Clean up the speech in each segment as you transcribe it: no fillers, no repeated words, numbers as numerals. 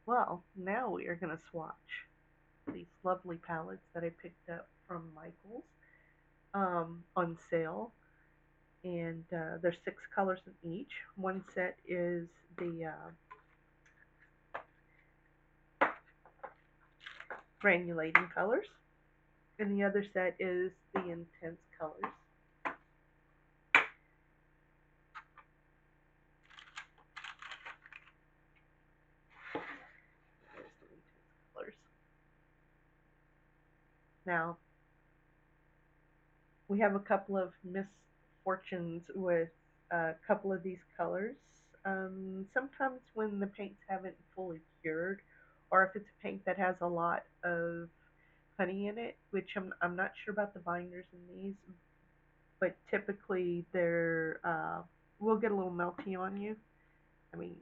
Well, now we are going to swatch these lovely palettes that I picked up from Michael's on sale. And there's 6 colors in each. One set is the granulating colors, and the other set is the intense colors. There's the intense colors. Now, we have a couple of misfortunes with a couple of these colors. Sometimes when the paints haven't fully cured, or if it's a paint that has a lot of honey in it, which I'm not sure about the binders in these, but typically they're will get a little melty on you. I mean,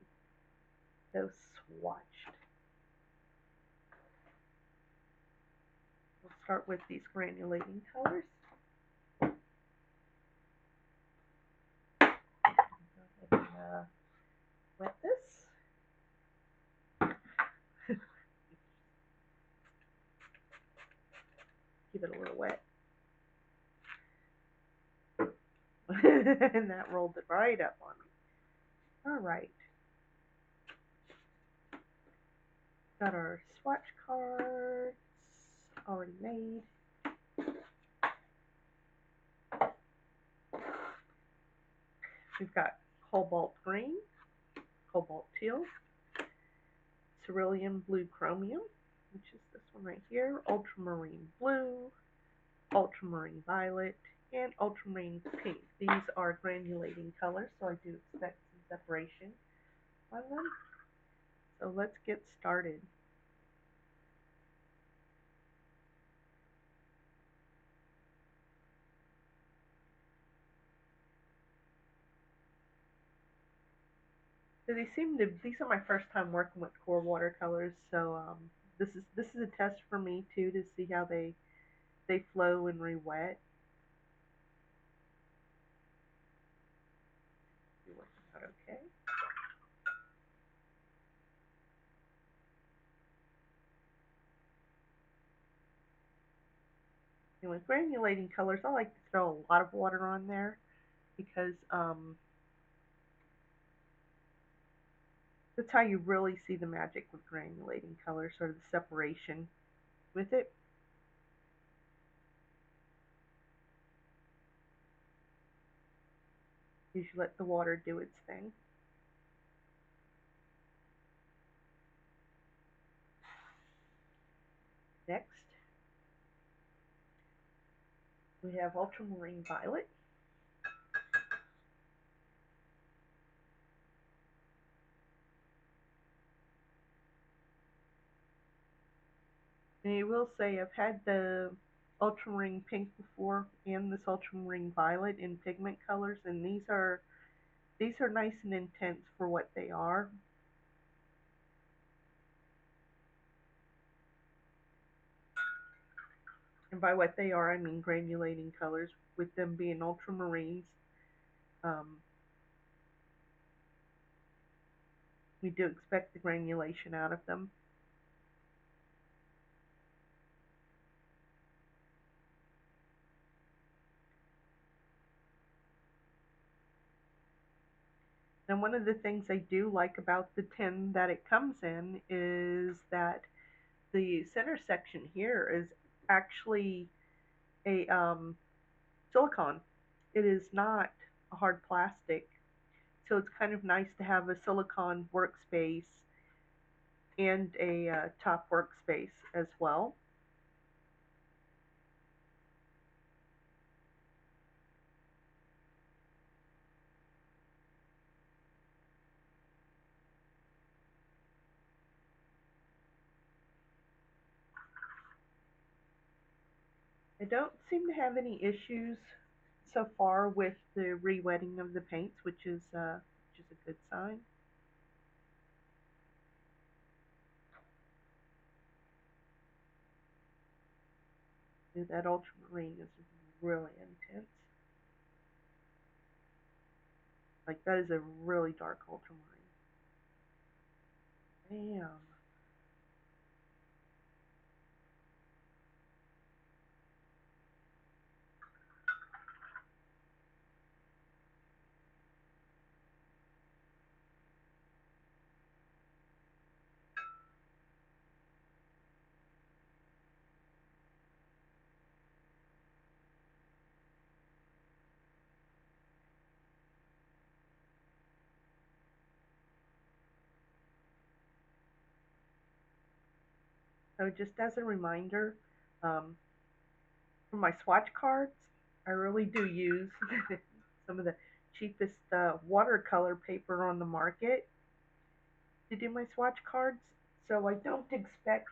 those swatched. We'll start with these granulating colors. Go ahead and wet this. Give it a little wet. And that rolled it right up on me. All right. Got our swatch cards already made. We've got cobalt green, cobalt teal, cerulean blue chromium, which is this one right here, ultramarine blue, ultramarine violet, and ultramarine pink. These are granulating colors, so I do expect some separation on them. So let's get started. So these are my first time working with QoR watercolors, so this is a test for me too to see how they flow and re-wet. You're working out okay. And with granulating colors, I like to throw a lot of water on there because that's how you really see the magic with granulating colors, sort of the separation with it. You should let the water do its thing. Next, we have ultramarine violet. And I will say I've had the ultramarine pink before and this ultramarine violet in pigment colors, and these are nice and intense for what they are. And by what they are, I mean granulating colors, with them being ultramarines. Um, we do expect the granulation out of them. And one of the things I do like about the tin that it comes in is that the center section here is actually a silicone. It is not a hard plastic, so it's kind of nice to have a silicone workspace and a top workspace as well. I don't seem to have any issues so far with the re-wetting of the paints, which is a good sign. Dude, that ultramarine is really intense. Like that is a really dark ultramarine. Damn. So just as a reminder, um, for my swatch cards, I really do use some of the cheapest watercolor paper on the market to do my swatch cards. So I don't expect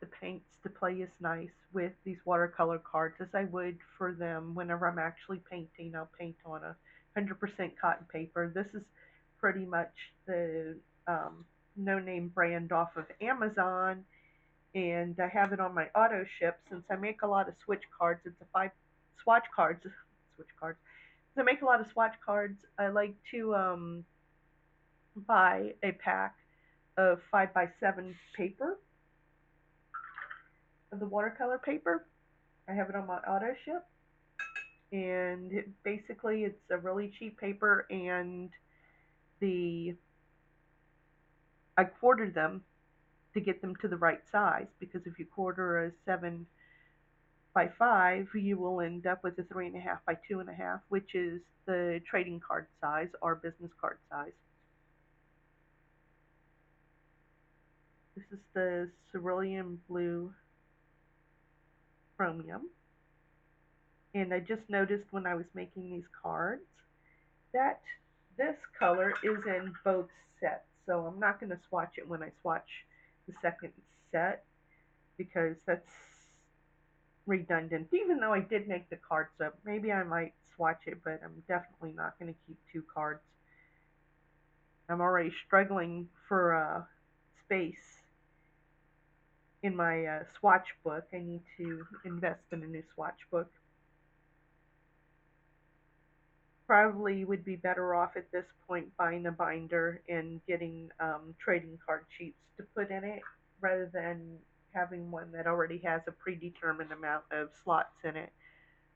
the paints to play as nice with these watercolor cards as I would for them whenever I'm actually painting. I'll paint on 100% cotton paper. This is pretty much the no-name brand off of Amazon, and I have it on my auto ship. Since I make a lot of switch cards, it's a five swatch cards, switch cards. Since I make a lot of swatch cards, I like to buy a pack of 5x7 paper, of the watercolor paper. I have it on my auto ship, and basically it's a really cheap paper, and the I quarter them to get them to the right size, because if you quarter a 7x5, you will end up with a 3.5x2.5, which is the trading card size or business card size. This is the cerulean blue chromium. And I just noticed when I was making these cards that this color is in both sets. So I'm not going to swatch it when I swatch the second set, because that's redundant. Even though I did make the cards up, maybe I might swatch it, but I'm definitely not going to keep two cards. I'm already struggling for space in my swatch book. I need to invest in a new swatch book. Probably would be better off at this point buying a binder and getting trading card sheets to put in it, rather than having one that already has a predetermined amount of slots in it.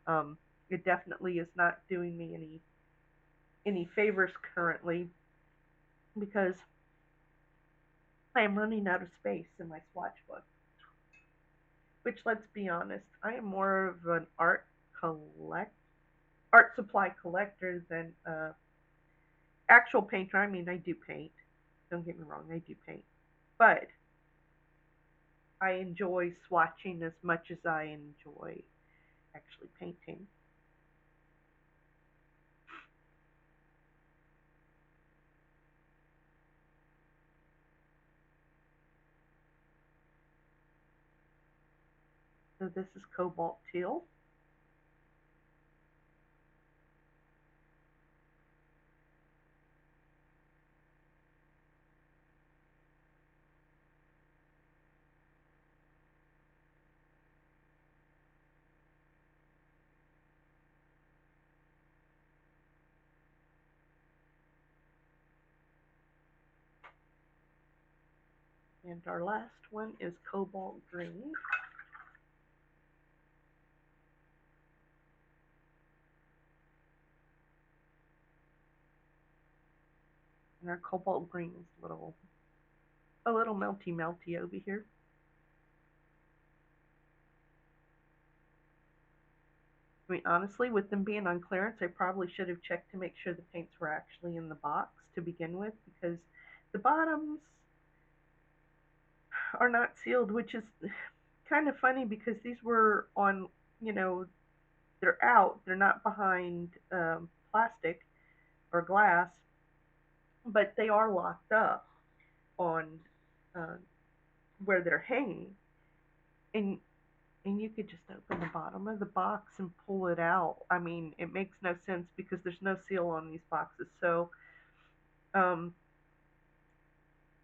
Um, it definitely is not doing me any favors currently, because I am running out of space in my swatch book. Which, let's be honest, I am more of an art supply collector than actual painter. I mean, I do paint. Don't get me wrong, I do paint, but I enjoy swatching as much as I enjoy actually painting. So this is cobalt teal, and our last one is cobalt green. And our cobalt green is a little melty over here. I mean, honestly, with them being on clearance, I probably should have checked to make sure the paints were actually in the box to begin with, because the bottoms are not sealed, which is kind of funny, because these were on, you know, they're out, they're not behind plastic or glass, but they are locked up on uh, where they're hanging, and you could just open the bottom of the box and pull it out. I mean, it makes no sense because there's no seal on these boxes. So um,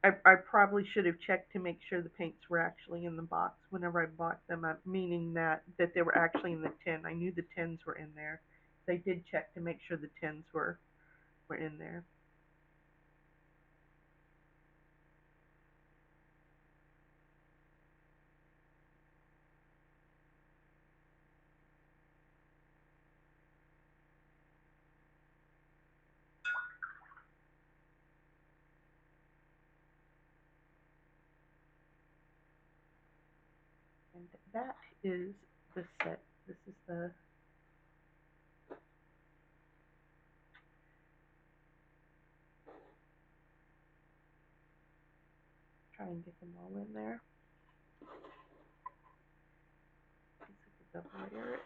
I probably should have checked to make sure the paints were actually in the box whenever I bought them, meaning that they were actually in the tin. I knew the tins were in there. They did check to make sure the tins were in there. And that is the set. This is the and get them all in there. I guess I could double layer it.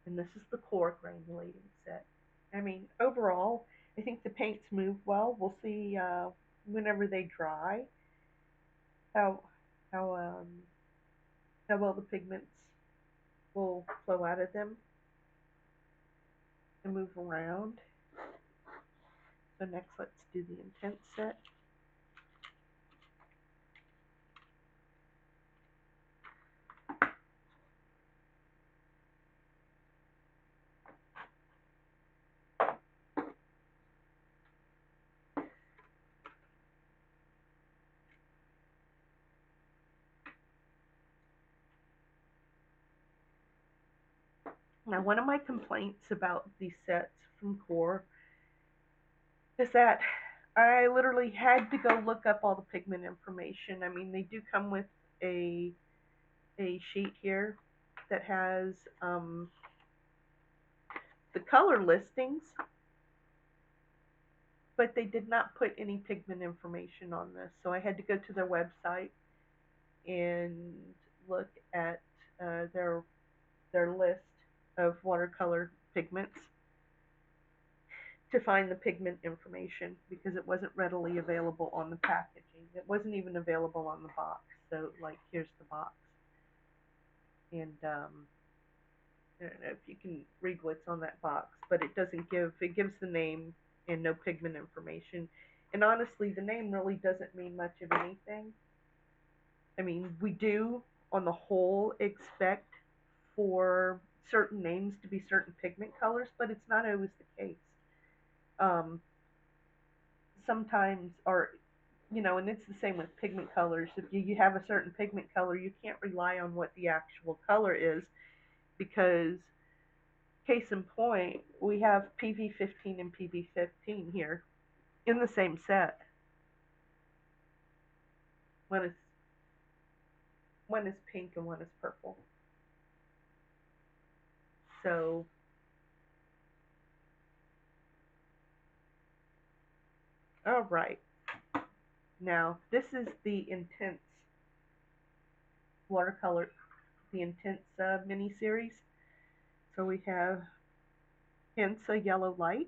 And this is the QoR granulating set. I mean, overall, I think the paints move well. We'll see whenever they dry how how um, how well the pigments will flow out of them and move around. So next, let's do the intense set. Now, one of my complaints about these sets from QoR is that I literally had to go look up all the pigment information. I mean, they do come with a sheet here that has the color listings, but they did not put any pigment information on this. So I had to go to their website and look at their list of watercolor pigments to find the pigment information because it wasn't readily available on the packaging. It wasn't even available on the box. So, like, here's the box. And I don't know if you can read what's on that box, but it doesn't give, it gives the name and no pigment information. And honestly, the name really doesn't mean much of anything. I mean, we do, on the whole, expect for certain names to be certain pigment colors, but it's not always the case. Sometimes, or and it's the same with pigment colors. If you have a certain pigment color, you can't rely on what the actual color is because, case in point, we have PV15 and PV15 here in the same set. One is pink and one is purple. So all right. Now, this is the Intense watercolor, the Intense mini series. So we have Hints a Yellow Light,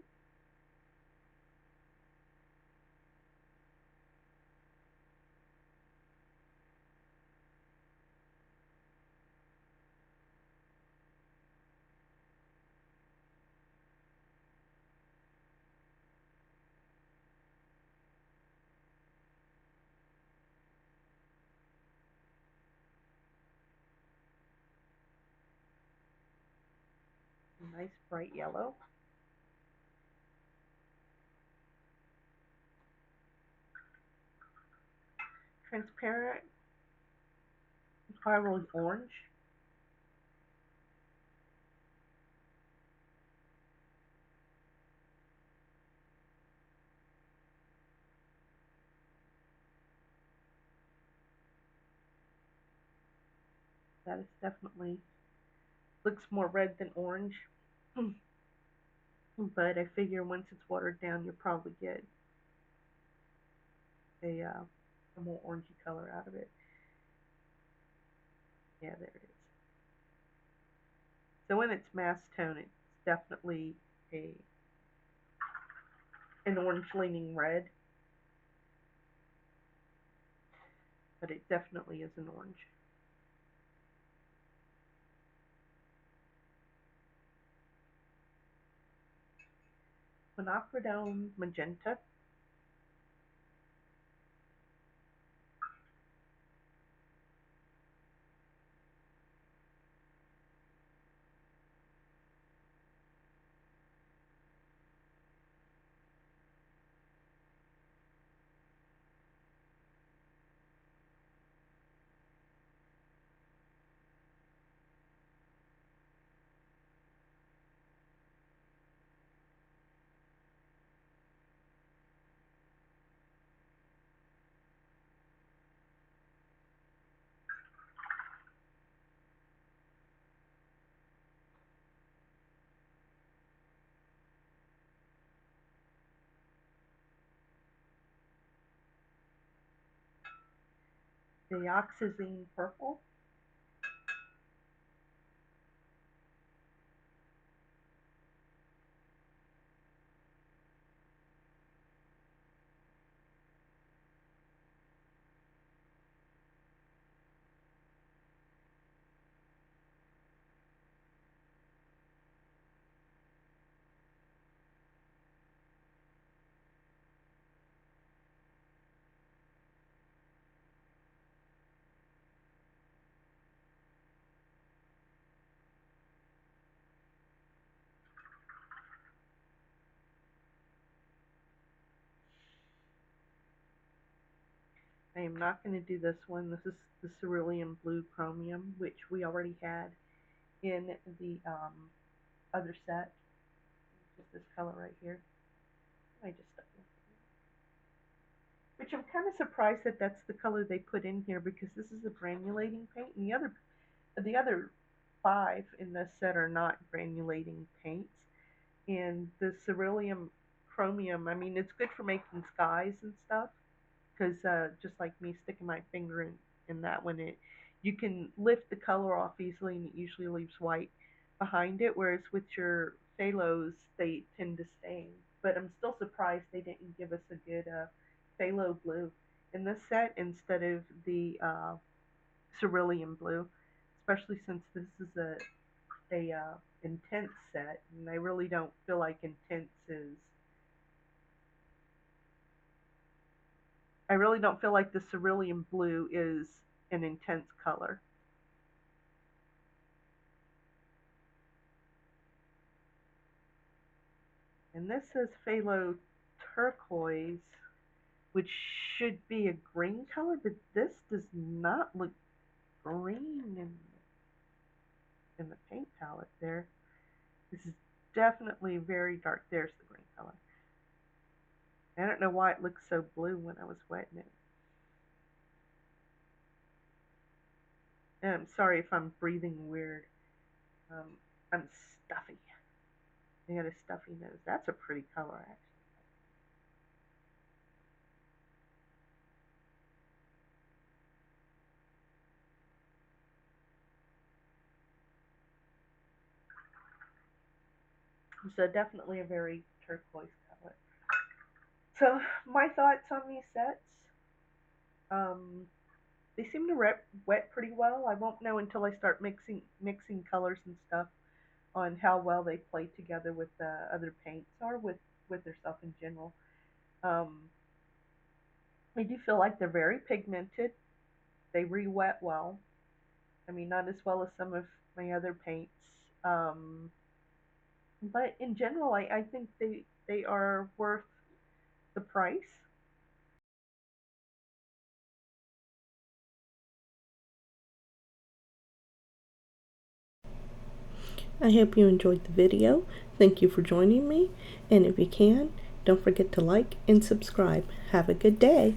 nice bright yellow. Transparent spiral orange. That is definitely, looks more red than orange. But I figure once it's watered down, you'll probably get a more orangey color out of it. Yeah, there it is. So in its mass tone, it's definitely an orange leaning red, but it definitely is an orange. Quinacridone magenta. dioxazine purple. I am not going to do this one. This is the cerulean blue chromium, which we already had in the other set. Just this color right here. I just stuck it. Which I'm kind of surprised that that's the color they put in here, because this is a granulating paint, and the other 5 in this set are not granulating paints. And the cerulean chromium, I mean, it's good for making skies and stuff, because just like me sticking my finger in that one, you can lift the color off easily, and it usually leaves white behind it, whereas with your phalos, they tend to stain. But I'm still surprised they didn't give us a good phthalo blue in this set instead of the cerulean blue, especially since this is a intense set, and I really don't feel like intense is. I really don't feel like the cerulean blue is an intense color. And this says phthalo turquoise, which should be a green color, but this does not look green in the paint palette there. This is definitely very dark. There's the green color. I don't know why it looked so blue when I was wetting it. And I'm sorry if I'm breathing weird. I'm stuffy. I got a stuffy nose. That's a pretty color, actually. So definitely a very turquoise color. So my thoughts on these sets. Um, they seem to wet pretty well. I won't know until I start mixing colors and stuff on how well they play together with other paints or with their stuff in general. Um, I do feel like they're very pigmented. They re-wet well. I mean, not as well as some of my other paints. Um, but in general, I think they are worth the price. I hope you enjoyed the video. Thank you for joining me. And if you can, don't forget to like and subscribe. Have a good day.